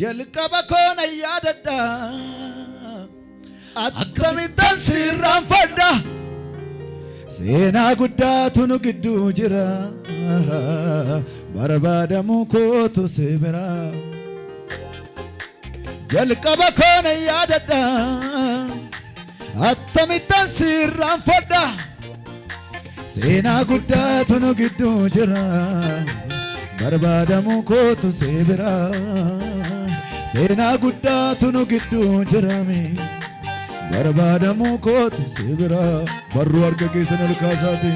jalqaba koona yaadadha akkamittan sirraanfadha seenaa guddaatu nu gidduu jira barbaadamuu kootu si bira jalqaba koona yaadadha akkamittan sirraanfadha seenaa guddaatu nu gidduu jira barbaadamuu kootu si bira seenaa guddaatu nu gidduu jirame barbaadamuu kootu si bira barruu harka keessan ol kaasaati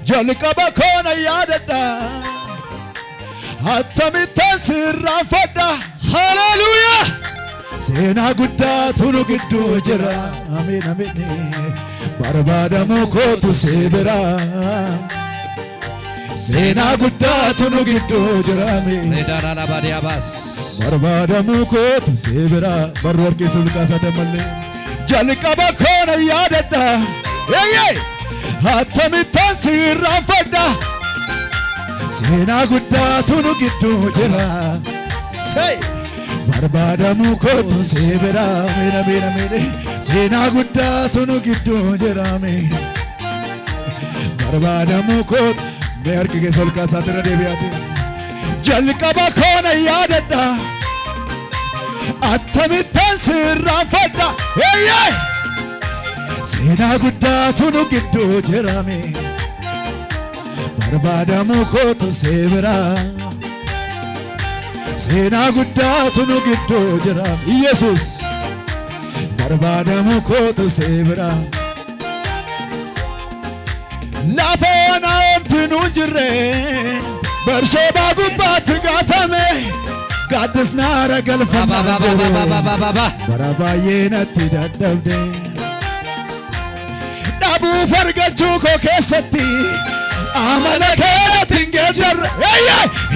jalqaba koona yaadadha akkamittan sirraanfadha haleluuyaa seenaa guddaatu nu gidduu jira amiin amiin barbaadamuu kootu si bira seenaa guddaatu nu gidduu jira amiin barbaadamuu kootu si bira barruu harka keessan ol kaasaati malee jalqaba koona yaadadha akkamittan sirraanfadha seenaa guddaatu nu gidduu jira barbaadamuu kootu si bira seenaa guddaatu nu gidduu jira barbaadamuu kootu mee harki keessa ol kaasaati irra deebi'aati jalqaba koona yaadadha akkamittan sirraanfadha seenaa guddaatu nu gidduu jira barbaadamuu kootu si bira seenaa guddaatu nu gidduu jira Yesuus barbaadamuu kootu si bira lafa ona omti nu jirre Bersheebaa gubbaatti gaatame gaaddisnaara galfannaa jiru bara baay'ee natti dadhabde dhabuuf argachuu koo keessatti amala keetiin geeddarre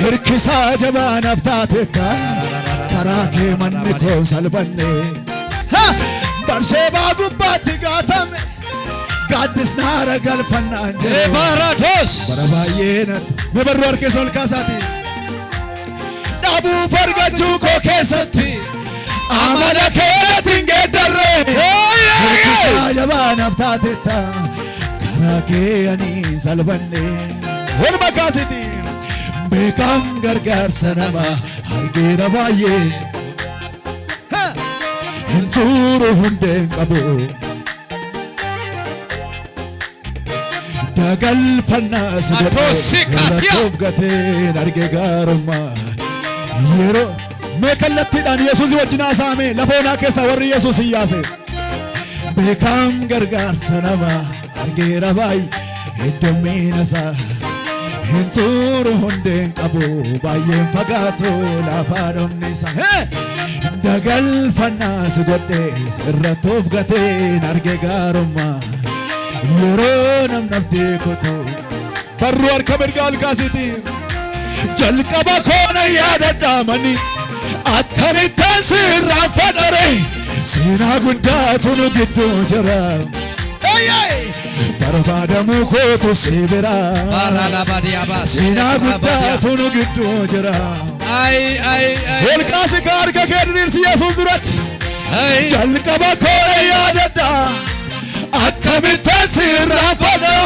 hirkisaa jabaanaaf taateetta karaa kee manni koo salphanne Bersheebaa gubbaatti gaatame gaaddisnaara galfannaa jiru Baratos bara baay'ee natti me barruu harkeessa ol kaasaati dhabuuf argachuu koo keessatti amala keetiin geeddarre hirkisaa jabaanaaf taateetta karaa kee ani salphanne walumaa kaasiti beekam gargaarsa nama argeera baay'ee hin turu hundeen qabu dagalfannaa sirratoof gateen arge gaarummaa yeroo mee kallattiidhaan Yesuus wajjin haasa'ame lafa onaa keessaa warri Yesuus hin yaase beekam gargaarsa nama argeera baay'ee heddummiina isaa hin turu hundeen qabu baay'een fagaatu lafaan humni isaa dagalfannaa si godhe sirratoof gateen arge gaarummaa yeroo namnabdee kotu barruu harka mirgaa ol kaasiti jalqaba koona yaadadhaamani akkamittan sirraanfadha seenaa guddaatu nu gidduu jira barbaadamuu kootu si bira seenaa guddaatu nu gidduu jira ol kaasi ka harka kee diriirsi Yesuus duratti jalqaba koona yaadadha akkamittan sirraanfadha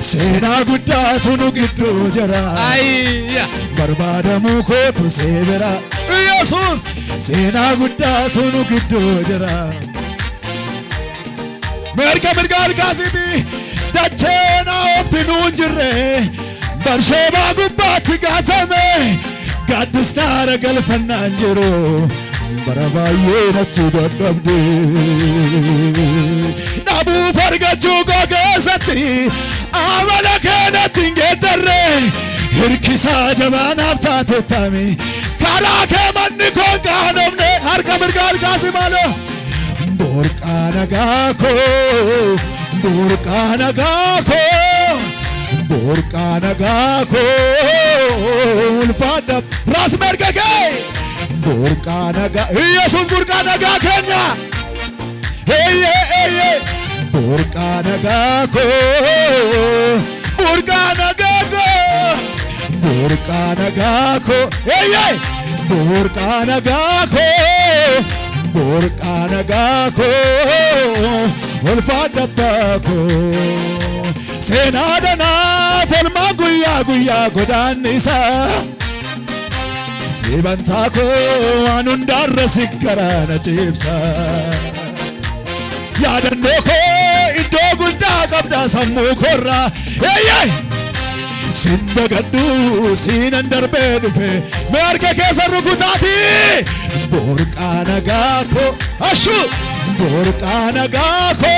seenaa guddaatu nu gidduu jira barbaadamuu kootu si bira Yesuus seenaa guddaatu nu gidduu jira merka mirgaa ol kaasiti dacheena omti nuun jirre Bersheebaa gubbaatti gaatame gaaddisnaara galfannaan jiru bara baay'ee natti dadhabde dhabuuf argachuu koo keessatti amala keenatti hin geeddarre hirkisaa jabaanaaf taatettame karaa kee manni koo hin qaanofne harka mirgaa ol kaasi maaloo burqaa nagaa koo burqaa nagaa koo burqaa nagaa koo ulfaadha raas merga kee burqaa nagaa Yesuus burqaa nagaa keenya burqaa nagaa koo burqaa nagaa koo burqaa nagaa koo Borqa nagako ulfaadha bako seenaadana falma guyyaa godaannisa dhibantaako waan hundarra siggaraana cibsa yaadannoo koo iddoo guddaa qabda sammuu korraa sindagaddu siinan darbee dhufe mee harka keessa rukutaati borqa nagaako ashu borqa nagaako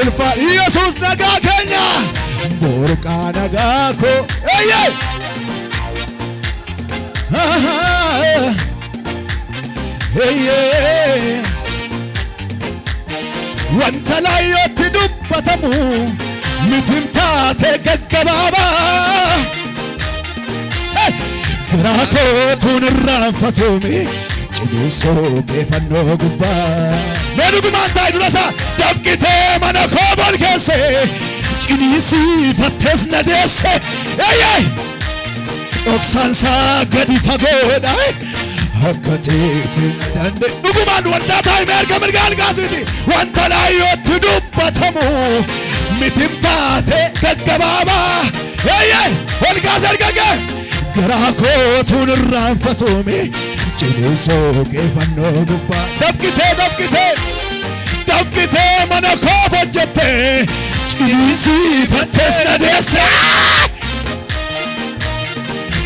ulfa Yesuus nagaa keenya borqa nagaako wanta laayyootti dubbatamu mitiin taate gaggabaaba garaa kootuun irraanfatuumi ciniinsoo keeffannoo gubbaa mee dhugumaan taa'e durasaa dafqitee mana koo bol keesse ciniinsiifattees na deesse dhoksaansaa gadi fagoodha akka teetiin dandee dhugumaan waldaa taa'e mee harka mirgaan kaasiti wanta laayyootti dubbatamu mitiin taate gaggabaaba ol kaase argage garaa kootuun irraanfatuumi ciniinsoo keeffannoo gubbaa dafqitee mana koo hojjettee ciniinsiifattees na deesse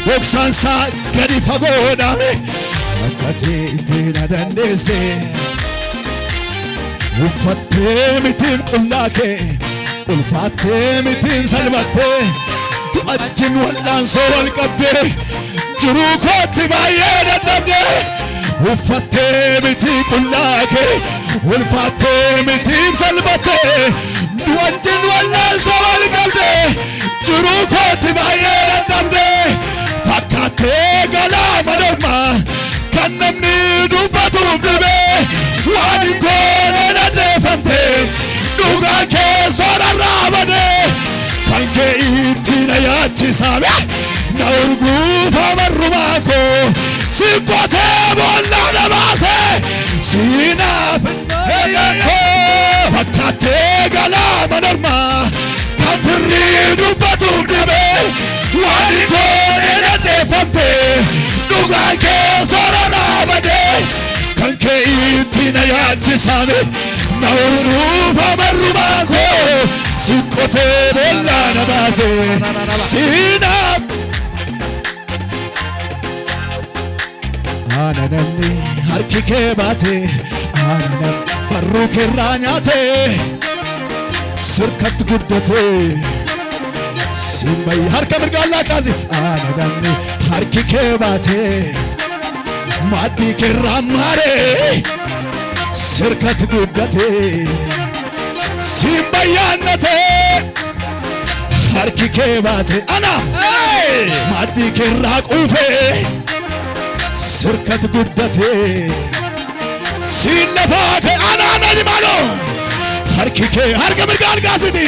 dhoksaansaa gadi fagoodha akka teetiin dandeesse uffattee mitiin qullaa kee ulfaattee mitiin salphattee du'achiin wal'aansoo wal qabdee jiruu kootti baay'ee dadhabdee uffattee mitii qullaa kee ulfaattee mitiin salphattee du'achiin wal'aansoo wal qabdee jiruu kootti baay'ee dadhabdee fakkaattee galaana normaa kan namni dubbatuuf dhibee waan hin goone dandeeffamtee dhugaan keessoo dharraa badee kan kee itti na yaachisaame na urguufa marrumaa koo si qotee boollaa na baase siinaaf fakkaattee galaana normaa kan firrii dubbatuuf dhibee waan hin goone dandeeffamtee dhugaan keessoo dharraa badee kan kee itti na yaachisaame na urguufa marrumaa koo si qotee boollaa na baase siinaaf aananamni harki kee baate aananam barruu keerraa nyaate sirkatti guddate simbayyi harka mirgaan laaqaasi aananamni harki kee baate maaddii keerraa maare sirkatti guddate simbayyaannate harki kee baate ana maaddii keerraa quufe sirkatti guddate siin lafaa kee anaanani maalo harki kee harka mirgaan kaasiti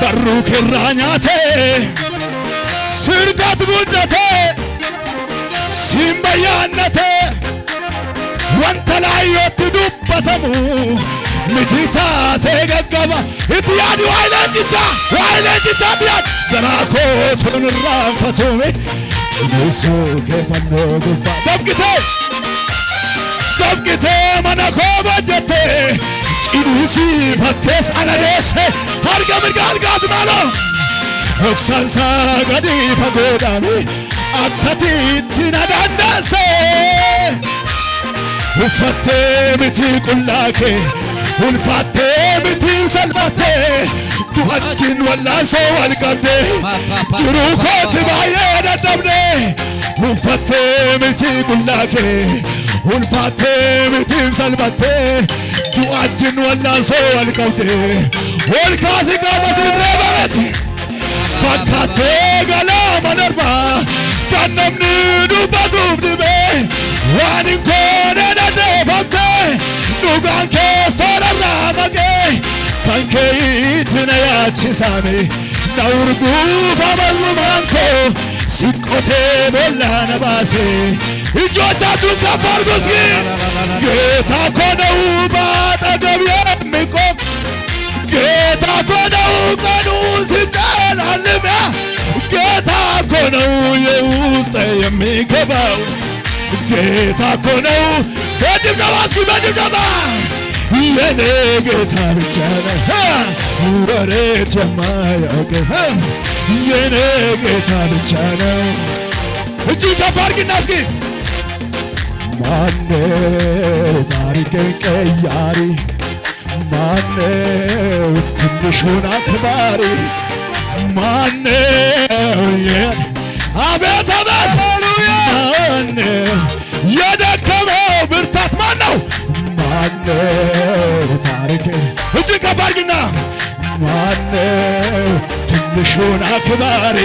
barruu keerraa nyaate sirkatti guddate simbayyaannate wanta laayyootti dubbatamu miti taatee gaggaba itti yaadi waa'ee leenjichaa itti yaadi garaa kootuun irraanfatuumi ciniinsoo keeffannoo gubbaa dafqitee mana koo hojjettee ciniinsiifattees ana deesse harka mirgaan kaasi maaloo dhoksaansaa gadi fagoodhaami akka itti na dandeesse uffattee mitii qullaa kee ulfaattee mitiin salphattee du'achiin wal'aansoo wal qabdee jiruu kootti baay'ee dadhabdee uffattee mitii qullaa kee ulfaattee mitiin salphattee du'achiin wal'aansoo wal qabdee ol kaasi kaasa sirree babetti fakkaattee galaana normaa kan namni dubbatuuf dhibee waan hin goone dandeeffamtee dhugaan keessoo dharraa maqee kan kee itti na yaachisaame na urguufa marrumaan koo ሕይወቴ ሞላ ነባሴ እጆቻችሁን ከፍ አድርጉ እስኪ ጌታ እኮ ነው ባጠገብ የሚቆም ጌታ እኮ ነው ቀኑ ሲጨልም ጌታ እኮ ነው የውስጥ የሚገባው ጌታ እኮ ነው በጭብጨባ እስኪ በጭብጨባ የኔ ጌታ ብቻ ነው ወሬት የማያውቀው የኔ ጌታ ብቻ ነው እጅ ከፍ አድርግና እስኪ ማነው ታሪክን ቀያሪ ማነው ትንሹን አክባሪ ማነው አቤት አቤት ሃሌሉያ ማነው የደከመው ብርታት ማነው ማነው ታሪክ እጅ ከፍ አድርግና ማነው ትንሹን አክባሪ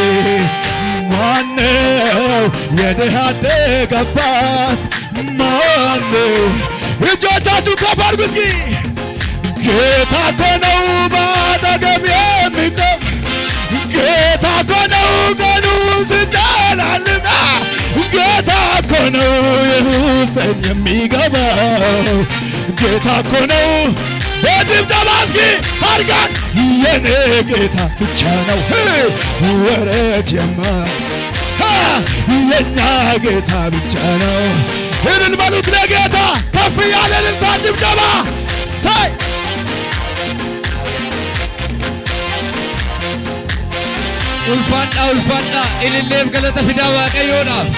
ማነው የድሃ አደግ አባት ማነው እጆቻችሁ ከፍ አድርጉ እስኪ ጌታ እኮ ነው ባጠገብ የሚቆም ጌታ እኮ ነው ቀኑ ሲጨልም ጌታ እኮ ነው የውስጥን የሚገባው ጌታ እኮ ነው በጭብጨባ እስኪ አድርገን የኔ ጌታ ብቻ ነው ወረት የኛ ጌታ ብቻ ነው እልል በሉት ለጌታ ከፍ ያለ እልልታ ጭብጨባ ሳይ ulfaadha ililleef galata fidaa waaqayyoodhaaf